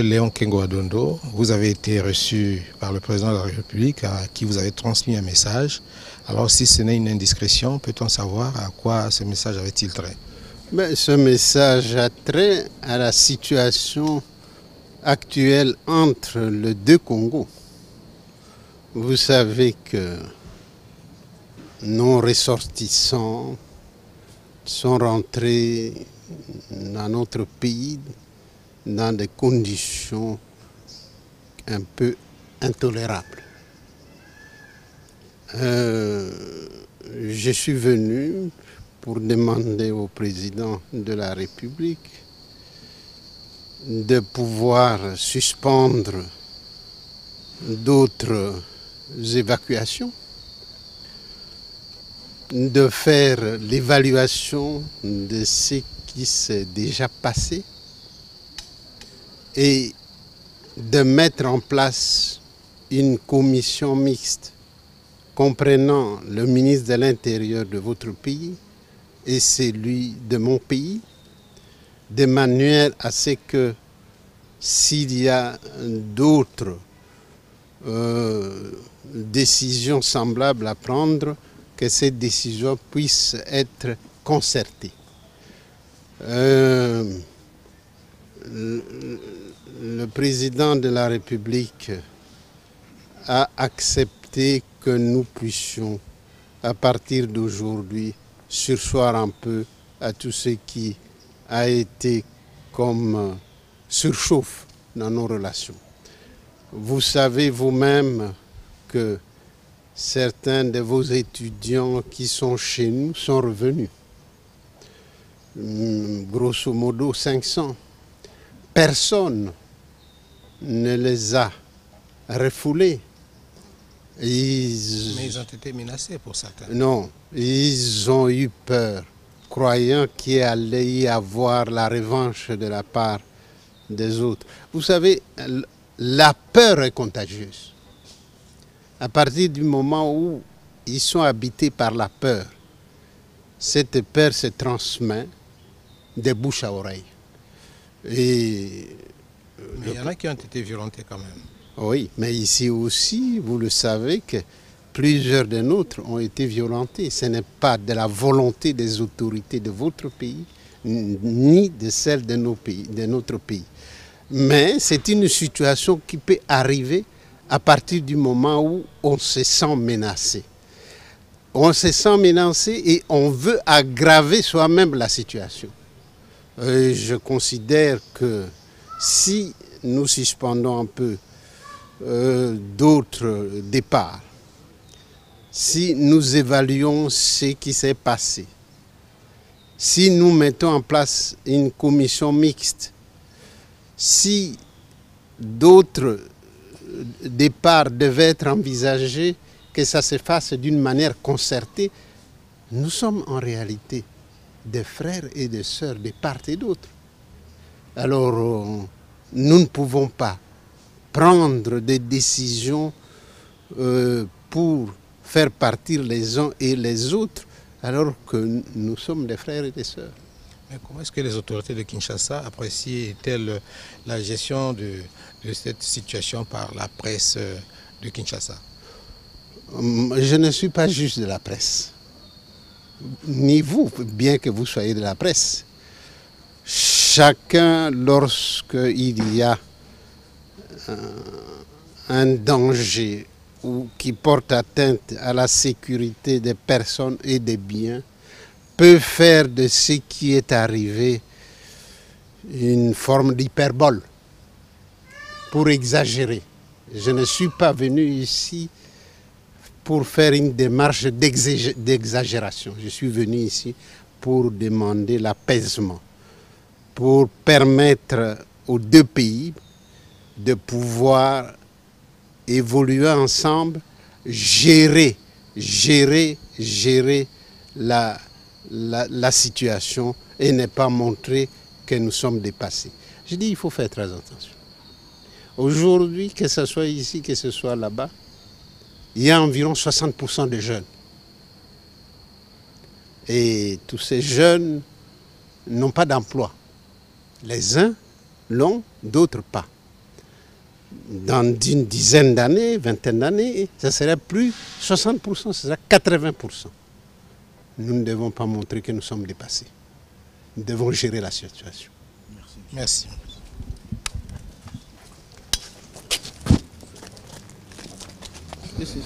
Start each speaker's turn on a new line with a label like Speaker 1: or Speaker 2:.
Speaker 1: Léon Kengo Adondo, vous avez été reçu par le président de la République à qui vous avez transmis un message. Alors si ce n'est une indiscrétion, peut-on savoir à quoi ce message avait-il trait?
Speaker 2: Ce message a trait à la situation actuelle entre les deux Congos. Vous savez que nos ressortissants sont rentrés dans notre pays dans des conditions un peu intolérables. Je suis venu pour demander au président de la République de pouvoir suspendre d'autres évacuations, de faire l'évaluation de ce qui s'est déjà passé et de mettre en place une commission mixte comprenant le ministre de l'Intérieur de votre pays et celui de mon pays, de manière à ce que s'il y a d'autres décisions semblables à prendre, que ces décisions puissent être concertées. Le président de la République a accepté que nous puissions, à partir d'aujourd'hui, surseoir un peu à tout ce qui a été comme surchauffe dans nos relations. Vous savez vous-même que certains de vos étudiants qui sont chez nous sont revenus. Grosso modo 500. Personne ne les a refoulés.
Speaker 1: Mais ils ont été menacés pour certains.
Speaker 2: Non, ils ont eu peur, croyant qu'il allait y avoir la revanche de la part des autres. Vous savez, la peur est contagieuse. À partir du moment où ils sont habités par la peur, cette peur se transmet de bouche à oreille.
Speaker 1: Mais il y en a qui ont été violentés quand même.
Speaker 2: Oui, mais ici aussi, vous le savez que plusieurs de nôtres ont été violentés. Ce n'est pas de la volonté des autorités de votre pays, ni de celle de notre pays. Mais c'est une situation qui peut arriver à partir du moment où on se sent menacé. On se sent menacé et on veut aggraver soi-même la situation. Je considère que si nous suspendons un peu d'autres départs, si nous évaluons ce qui s'est passé, si nous mettons en place une commission mixte, si d'autres départs devaient être envisagés, que ça se fasse d'une manière concertée, nous sommes en réalité des frères et des sœurs de part et d'autre. Alors, nous ne pouvons pas prendre des décisions pour faire partir les uns et les autres, alors que nous sommes des frères et des sœurs.
Speaker 1: Mais comment est-ce que les autorités de Kinshasa apprécient-elles la gestion de cette situation par la presse de Kinshasa?
Speaker 2: Je ne suis pas juge de la presse, ni vous, bien que vous soyez de la presse. Chacun, lorsqu'il y a un danger ou qui porte atteinte à la sécurité des personnes et des biens, peut faire de ce qui est arrivé une forme d'hyperbole pour exagérer. Je ne suis pas venu ici pour faire une démarche d'exagération. Je suis venu ici pour demander l'apaisement, pour permettre aux deux pays de pouvoir évoluer ensemble, gérer la situation et ne pas montrer que nous sommes dépassés. Je dis il faut faire très attention. Aujourd'hui, que ce soit ici, que ce soit là-bas, il y a environ 60% de jeunes. Et tous ces jeunes n'ont pas d'emploi. Les uns l'ont, d'autres pas. dans une dizaine d'années, vingtaine d'années, ce serait plus 60%, ce serait 80%. Nous ne devons pas montrer que nous sommes dépassés. Nous devons gérer la situation.
Speaker 1: Merci.
Speaker 3: Merci.